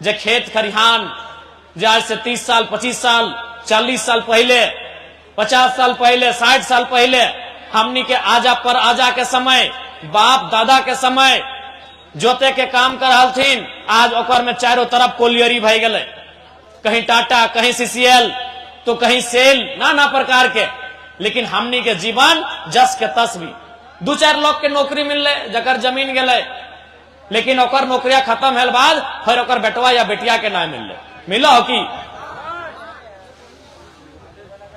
जे खेत खरिहान जे आज से 30 साल 25 साल 40 साल पहले 50 साल पहले 60 साल पहले हमनी के आजा के समय बाप दादा के समय जोते के काम कर हलथिन, आज ओकर में चारों तरफ कोलियरी भई गए, कहीं टाटा कहीं सीसीएल तो कहीं सेल नाना प्रकार के। लेकिन हमनी के जीवन जस के तस भी 2-4 लोग के नौकरी मिलले जकर जमीन गए, लेकिन ओकर नौकरिया खत्म है बाद फिर ओकर बेटवा या बेटिया के ना मिला हो की।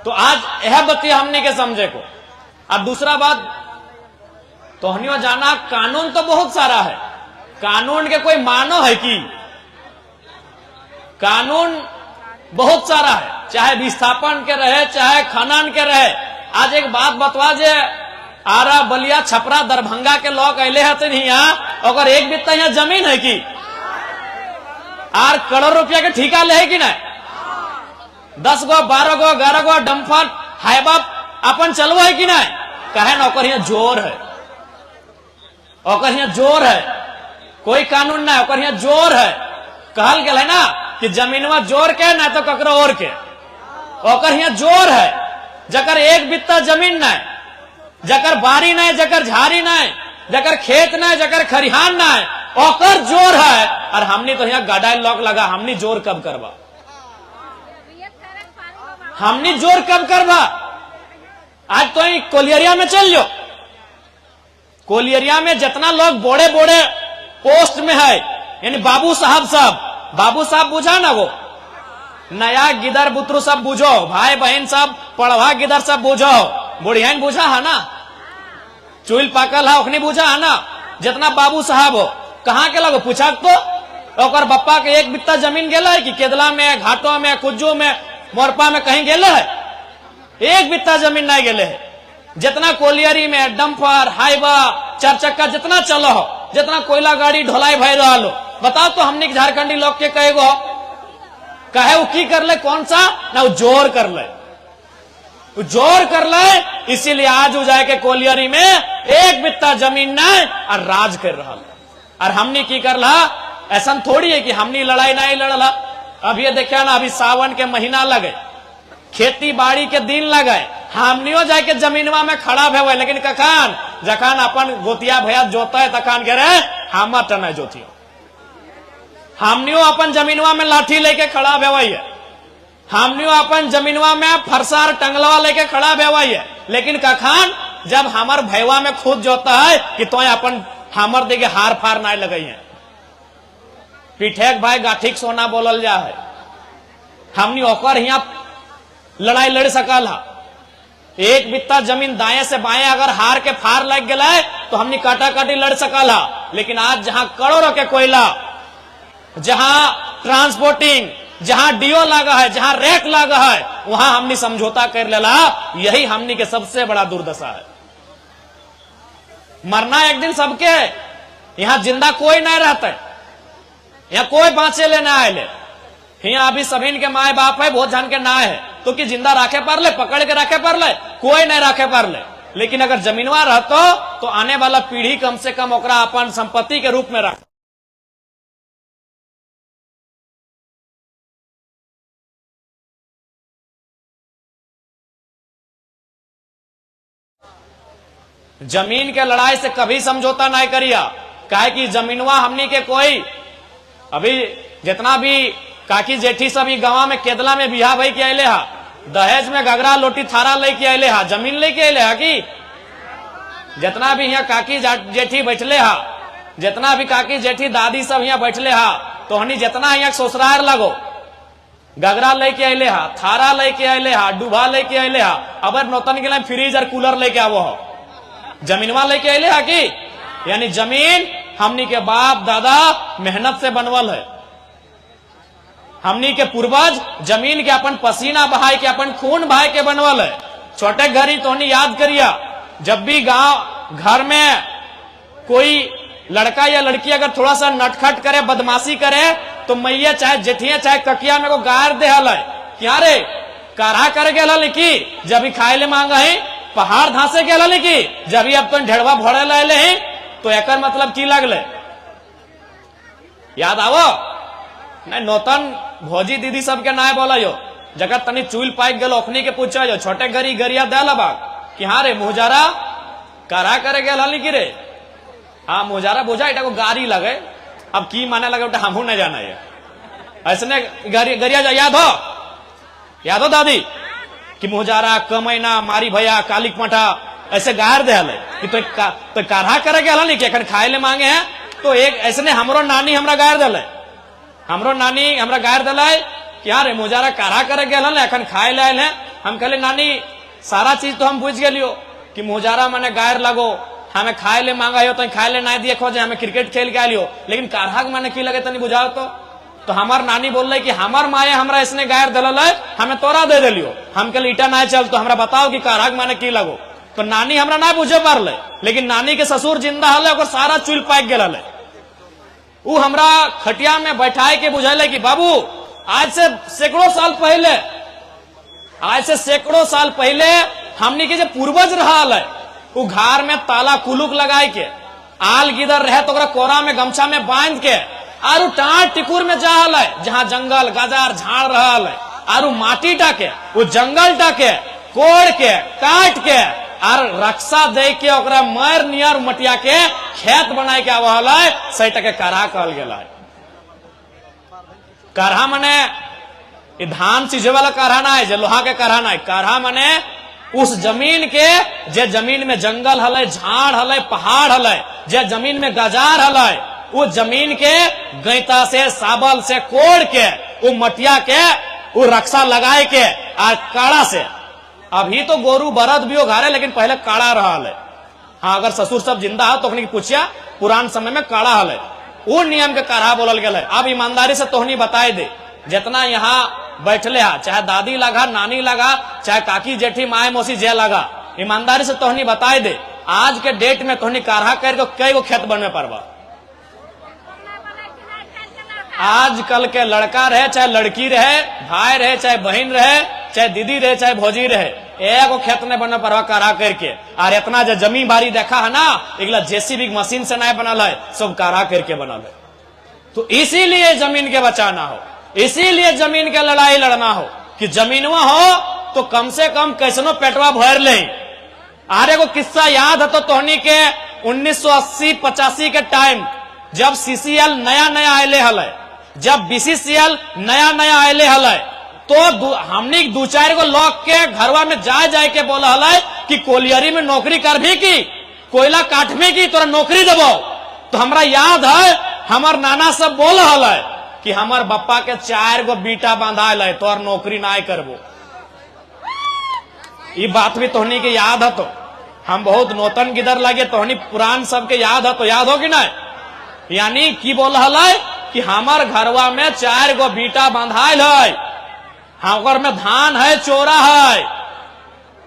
तो आज यह बतिया हमने के समझे को। अब दूसरा बात तो हनियो जाना, कानून तो बहुत सारा है, कानून के कोई मानो है कि कानून बहुत सारा है, चाहे विस्थापन के रहे चाहे खनन के रहे। आज एक बात बतवा जे आरा बलिया छपरा दरभंगा के लोग अले हथिन यहाँ, अगर एक बित्ता यहाँ जमीन है कि आर करोड़ रुपया के ठिका ले है कि नहीं, 10 गो 12 गो 11 गो डम्फर हाइबा अपन चलव है कि नहीं, कहे ना ओकर यहाँ जोर है, ओकर यहाँ जोर है, कोई कानून ना ओकर यहाँ जोर है। कहल गया है ना कि जमीनवा जोर के ना तो ककरो और के, ओकर यहाँ जोर है। जकर एक बित्ता जमीन ना, जकर बारी ना, जकर झाड़ी ना, जकर खेत ना, जकर खरिहान ना, ओकर जोर है। और हमने तो यहाँ गाडाई लॉक लगा, हमने जोर कब करवा, हमने जोर कब करवा। आज तो कोलियरिया में चल जो, कोलियरिया में जितना लोग बड़े बड़े पोस्ट में है, यानी बाबू साहब बुझा ना, वो नया गिदर बुतरू सब बुझो, भाई बहन सब पढ़वा गिदर सब बुझो, बुढ़िया बुझा है ना, चुल पाकल है ओखनी बुझा है ना। जितना बाबू साहब हो कहाँ के लगो पूछा तो ओकर बप्पा के एक बित्ता जमीन गेला है कि केदला में घाटों में कुज्जू में मोरपा में कहीं गेले है, एक बित्ता जमीन नहीं गेले है। जितना कोलियरी में डंपर हाइबा 4 चक्का जितना चलो हो, जितना कोयला गाड़ी ढोलाई भाई रहा लो, बताओ तो हमने झारखंडी लोग के कहेगो कहे वो की कर ले, कौन सा ना वो जोर कर ले, वो जोर कर ले। इसीलिए आज हो जाए के कोलियरी में एक बित्ता जमीन नहीं और राज कर रहा। और हमने की कर ला, ऐसा थोड़ी है कि हमने लड़ाई नहीं लड़ला। अब ये देखा ना, अभी सावन के महीना लगे, खेती बाड़ी के दिन लगे, हमनियो जाके जमीनवा में खड़ा भे, लेकिन कखान जखान अपन गोतिया भैया जोता है तखान कह रहे हम टना जोतियो, हमनियो अपन जमीनवा में लाठी लेके खड़ा भेवाई है, हमनियो अपन जमीनवा में फरसार टंगलवा लेके खड़ा भेवाई है। लेकिन कखान जब हमर भैवा में खुद जोता है कि तो अपन हमर देखे हार फार नहीं लगई है, पीठेक भाई गाठिक सोना बोलल जा है। हमनी ओकर यहाँ लड़ाई लड़ सकल है। एक बित्ता जमीन दाएं से बाएं अगर हार के फार लग गया है तो हमनी काटा काटी लड़ सकल है। लेकिन आज जहां करोड़ों के कोयला, जहां ट्रांसपोर्टिंग, जहां डीओ लगा है, जहां रेक लगा है, वहां हमनी समझौता कर लेला। यही हमनी के सबसे बड़ा दुर्दशा है। मरना एक दिन सबके है, यहां जिंदा कोई नहीं रहता है, यहाँ कोई बाँचे ले ना आए। यहाँ अभी सभी के माए बाप है, बहुत जन के ना है, तो कि जिंदा रखे पर ले, पकड़ के रखे पर ले, कोई नहीं रखे पर ले। लेकिन अगर जमीनवा रहतो तो आने वाला पीढ़ी कम से कम ओकरा अपन संपत्ति के रूप में रख। जमीन के लड़ाई से कभी समझौता नहीं करिया, काहे कि जमीनवा हमनी के कोई अभी जितना भी काकी जेठी सब गांव में केदला में बिहा भाई के अले हा, दहेज में गगरा लोटी थारा लेके अले हा, जमीन लेके अले हा कि जितना भी यहाँ काकी जेठी बैठले हा, जितना भी काकी जेठी दादी सब यहाँ बैठले हा, तो हनी जितना यहाँ ससुराल लगो गगरा लेके अले हा, थारा लेके अले हा, डूबा लेके अले हा, अब नौतन के लिए फ्रीज और कूलर लेके आवो हो, जमीनवा लेके अले हा कि यानी जमीन हमनी के बाप दादा मेहनत से बनवल है। हमनी के पूर्वज जमीन के अपन पसीना बहाय के, अपन खून बहाय के बनवल है। छोटे घरी तो याद करिया, जब भी गांव घर में कोई लड़का या लड़की अगर थोड़ा सा नटखट करे, बदमाशी करे, तो मैया चाहे जेठिया चाहे ककिया में को गार दे हल, क्या रे काढ़ा करे गेल की जब खाए ले मांगा है, पहाड़ धांसे गेल की जब अब तो ढेड़वा भरे ले है, तो एक मतलब की लगले याद आवो। नहीं नौतन भौजी दीदी सबके नाय बोला यो जगह तनी चूल पाइक गल ओखनी के पूछा जो छोटे गरी गरिया दे लबा कि हाँ रे मुहजारा करा करे गेल हली की रे हाँ मुहजारा बोझा इटा को गाड़ी लगे अब की माने लगे उठा हमहू नहीं जाना है ऐसने गरिया जा याद हो दादी कि मुहजारा कमैना मारी भैया कालिक मठा ऐसे गार दे हले कि तो काढ़ा करे गेल हली कि एखन खाए ले मांगे हैं तो एक ऐसने हमरो नानी हमरा गार दे हमरो नानी हमरा गार दे कि हाँ रे मुहजारा काढ़ा करे गेल हले एखन खाए ले आयल है हम कहले नानी सारा चीज तो हम बुझ गेलियो कि मुहजारा मने गायर लगो हमें खाए ले मांगा हो तो खाए ले ना दिए खोजे हमें क्रिकेट खेल के आलियो लेकिन काढ़ा के माने की लगे तनी बुझाओ तो हमार नानी बोल रही कि हमार माए हमरा इसने गायर दल हमें तोरा दे दिलियो हम कहले ईटा ना चल तो हमरा बताओ कि काढ़ा के माने की लगो तो नानी हमरा ना बुझे पारले लेकिन नानी के ससुर जिंदा हले ओकर सारा चूल पाक गेल हले उ हमरा खटिया में बैठाए के बुझाले कि बाबू आज से सैकड़ों साल पहले हमनी के जो पूर्वज रहा है उ घर में ताला कुलुक लगाए के आल गिदर रहे तो कोरा में गमछा में बांध के आरु टाट टिकुर में जा जहाँ जंगल गाजार झाड़ रहा है आरु माटी टाके वो जंगल टाके कोड़ के काट के और रक्षा दे के ओकरा मर नियर मटिया के खेत बनाए के आवल सही टके काढ़ा कहल गेला काढ़ा मने धान चीजे वाला काढ़ा ना है लोहा के काढ़ा ना है काढ़ा मने उस जमीन के जे जमीन में जंगल हले झाड़ हले पहाड़ हले जे जमीन में गजार हले वो जमीन के गैता से साबल से कोड़ के वो मटिया के वो रक्षा लगाए के और काढ़ा से अभी तो गोरू बरद भी हो घारे लेकिन पहले काढ़ा रहा है हाँ अगर ससुर सब जिंदा हो तो पूछिया पुरान समय में काढ़ा हले वो नियम के काढ़ा बोलल गया है। अब ईमानदारी से तोहनी बताए दे जितना यहाँ बैठले हा चाहे दादी लगा नानी लगा चाहे काकी जेठी माए मौसी जे लगा ईमानदारी से तोहनी बताए दे आज के डेट में तोहनी काढ़ा करके कई गो खेत बनवे पारबा आजकल के लड़का रहे चाहे लड़की रहे भाई रहे चाहे बहन रहे चाहे दीदी रहे चाहे भौजी रहे एगो खेत नहीं बना पारबा काढ़ा करके और इतना जो जमीन बारी देखा है ना एकला जेसीबी मशीन से नहीं बनल है सब काढ़ा करके बनल है तो इसीलिए जमीन के बचाना हो इसीलिए जमीन के लड़ाई लड़ना हो कि जमीनवा हो तो कम से कम कैसनो पेटवा भर ले आरे को किस्सा याद है तो तोहनी के 1980-85 के टाइम जब सीसीएल नया नया आये हल जब बीसीसीएल नया नया आये हल तो हमने दो चार गो लोग के घरवा में जाए के बोला हल कि कोलियरी में नौकरी कर भी की कोयला काट में की तोरा नौकरी देबो तो हमरा याद है हमार नाना सब बोल हल कि हमार बप्पा के 4 गो बीटा बांधाल है तोर नौकरी ना करबो ये बात भी तोहनी के याद है तो हम बहुत नौतन गिदर लगे तोहनी पुरान सबके याद है तो याद हो कि ना यानी की बोल है कि हमार घरवा में 4 गो बीटा बांधाल है हमार में धान है चोरा है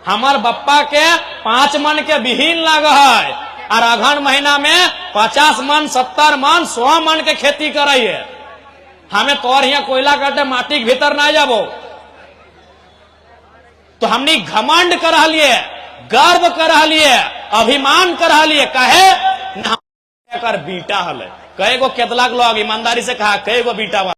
हमार बप्पा के 5 मन के बिहीन लग है और अगहन महीना में 50 मन 70 मन 100 मन के खेती करे है हमें तोर यहाँ कोयला काटे माटी के भीतर ना जाबो तो हमने घमंड कर लिए गर्व कर लिए अभिमान कर लिए कहे कर बीटा हले कई गो केतला लोग ईमानदारी से कहा कई गो बीटा